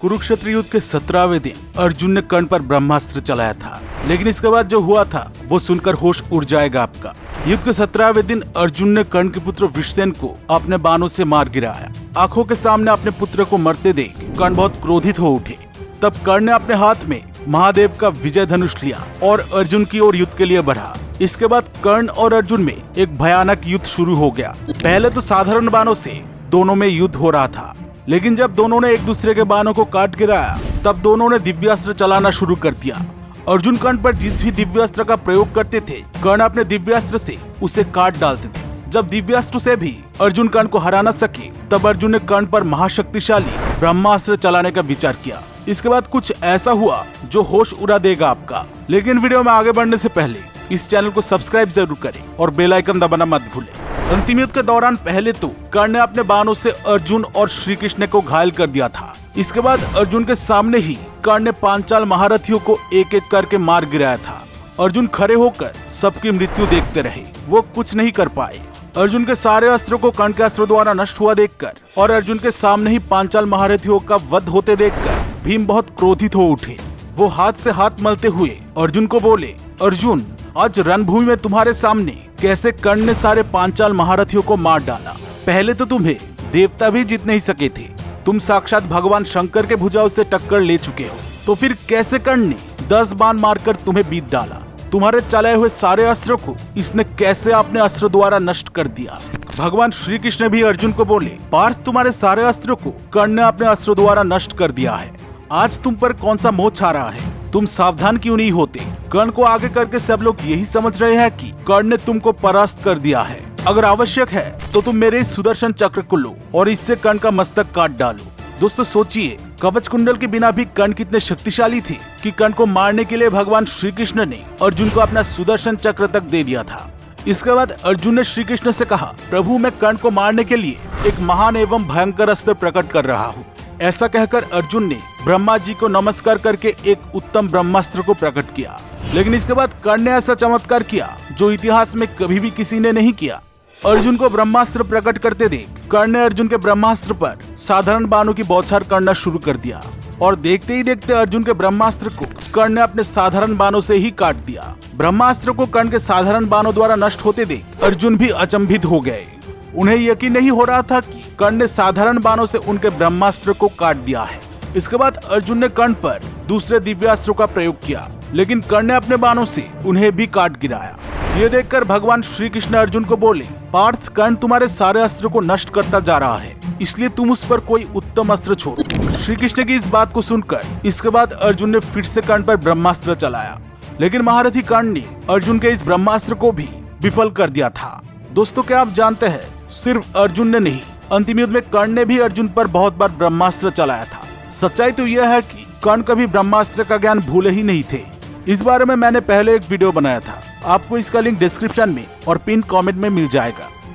कुरुक्षेत्र युद्ध के 17वें दिन अर्जुन ने कर्ण पर ब्रह्मास्त्र चलाया था, लेकिन इसके बाद जो हुआ था वो सुनकर होश उड़ जाएगा आपका। युद्ध के 17वें दिन अर्जुन ने कर्ण के पुत्र विषसेन को अपने बाणों से मार गिराया। आंखों के सामने अपने पुत्र को मरते देख कर्ण बहुत क्रोधित हो उठे। तब कर्ण ने अपने हाथ में महादेव का विजय धनुष लिया और अर्जुन की ओर युद्ध के लिए बढ़ा। इसके बाद कर्ण और अर्जुन में एक भयानक युद्ध शुरू हो गया। पहले तो साधारण बाणों से दोनों में युद्ध हो रहा था, लेकिन जब दोनों ने एक दूसरे के बाणों को काट गिराया तब दोनों ने दिव्यास्त्र चलाना शुरू कर दिया। अर्जुन कर्ण पर जिस भी दिव्यास्त्र का प्रयोग करते थे, कर्ण अपने दिव्यास्त्र से उसे काट डालते थे। जब दिव्यास्त्र से भी अर्जुन कर्ण को हरा न सके, तब अर्जुन ने कर्ण पर महाशक्तिशाली ब्रह्मास्त्र चलाने का विचार किया। इसके बाद कुछ ऐसा हुआ जो होश उड़ा देगा आपका। लेकिन वीडियो में आगे बढ़ने से पहले इस चैनल को सब्सक्राइब जरूर करें और बेल आइकन दबाना मत भूलें। अंतिम युद्ध के दौरान पहले तो कर्ण ने अपने बाणों से अर्जुन और श्री कृष्ण को घायल कर दिया था। इसके बाद अर्जुन के सामने ही कर्ण ने पांचाल महारथियों को एक एक करके मार गिराया था। अर्जुन खड़े होकर सबकी मृत्यु देखते रहे, वो कुछ नहीं कर पाए। अर्जुन के सारे अस्त्रों को कर्ण के अस्त्रों द्वारा नष्ट हुआ देखकर और अर्जुन के सामने ही पांचाल महारथियों का वध होते देखकर भीम बहुत क्रोधित हो उठे। वो हाथ से हाथ मलते हुए अर्जुन को बोले, अर्जुन, आज रणभूमि में तुम्हारे सामने कैसे कर्ण ने सारे पांचाल महारथियों को मार डाला। पहले तो तुम्हें देवता भी जीत नहीं सके थे, तुम साक्षात भगवान शंकर के भुजाओं से टक्कर ले चुके हो, तो फिर कैसे कर्ण ने 10 बाण मारकर तुम्हें बीत डाला। तुम्हारे चलाए हुए सारे अस्त्रों को इसने कैसे अपने अस्त्र द्वारा नष्ट कर दिया। भगवान श्री कृष्ण भी अर्जुन को बोले, पार्थ, तुम्हारे सारे अस्त्रों को कर्ण ने अपने अस्त्रों द्वारा नष्ट कर दिया है। आज तुम पर कौन सा मोह छा रहा है, तुम सावधान क्यों नहीं होते। कर्ण को आगे करके सब लोग यही समझ रहे हैं कि कर्ण ने तुमको परास्त कर दिया है। अगर आवश्यक है तो तुम मेरे इस सुदर्शन चक्र को लो और इससे कर्ण का मस्तक काट डालो। दोस्तों सोचिए, कवच कुंडल के बिना भी कर्ण कितने शक्तिशाली थे कि कर्ण को मारने के लिए भगवान श्री कृष्ण ने अर्जुन को अपना सुदर्शन चक्र तक दे दिया था। इसके बाद अर्जुन ने श्री कृष्ण से कहा, प्रभु, मैं कर्ण को मारने के लिए एक महान एवं भयंकर अस्त्र प्रकट कर रहा हूँ। ऐसा कहकर अर्जुन ने ब्रह्मा जी को नमस्कार करके एक उत्तम ब्रह्मास्त्र को प्रकट किया। लेकिन इसके बाद कर्ण ने ऐसा चमत्कार किया जो इतिहास में कभी भी किसी ने नहीं किया। अर्जुन को ब्रह्मास्त्र प्रकट करते देख कर्ण ने अर्जुन के ब्रह्मास्त्र पर साधारण बाणों की बौछार करना शुरू कर दिया और देखते ही देखते अर्जुन के ब्रह्मास्त्र को कर्ण ने अपने साधारण बाणों से ही काट दिया। ब्रह्मास्त्र को कर्ण के साधारण बाणों द्वारा नष्ट होते देख अर्जुन भी अचंभित हो गए। उन्हें यकीन नहीं हो रहा था कि कर्ण ने साधारण बाणों से उनके ब्रह्मास्त्र को काट दिया है। इसके बाद अर्जुन ने कर्ण पर दूसरे दिव्यास्त्रों का प्रयोग किया, लेकिन कर्ण ने अपने बाणों से उन्हें भी काट गिराया। ये देखकर भगवान श्री कृष्ण अर्जुन को बोले, पार्थ, कर्ण तुम्हारे सारे अस्त्रों को नष्ट करता जा रहा है, इसलिए तुम उस पर कोई उत्तम अस्त्र छोड़ो। श्री कृष्ण की इस बात को सुनकर इसके बाद अर्जुन ने फिर से कर्ण पर ब्रह्मास्त्र चलाया, लेकिन महारथी कर्ण ने अर्जुन के इस ब्रह्मास्त्र को भी विफल कर दिया था। दोस्तों, क्या आप जानते हैं, सिर्फ अर्जुन ने नहीं, अंतिम युद्ध में कर्ण ने भी अर्जुन पर बहुत बार ब्रह्मास्त्र चलाया था। सच्चाई तो यह है कि कर्ण कभी ब्रह्मास्त्र का ज्ञान भूले ही नहीं थे। इस बारे में मैंने पहले एक वीडियो बनाया था, आपको इसका लिंक डिस्क्रिप्शन में और पिन कमेंट में मिल जाएगा।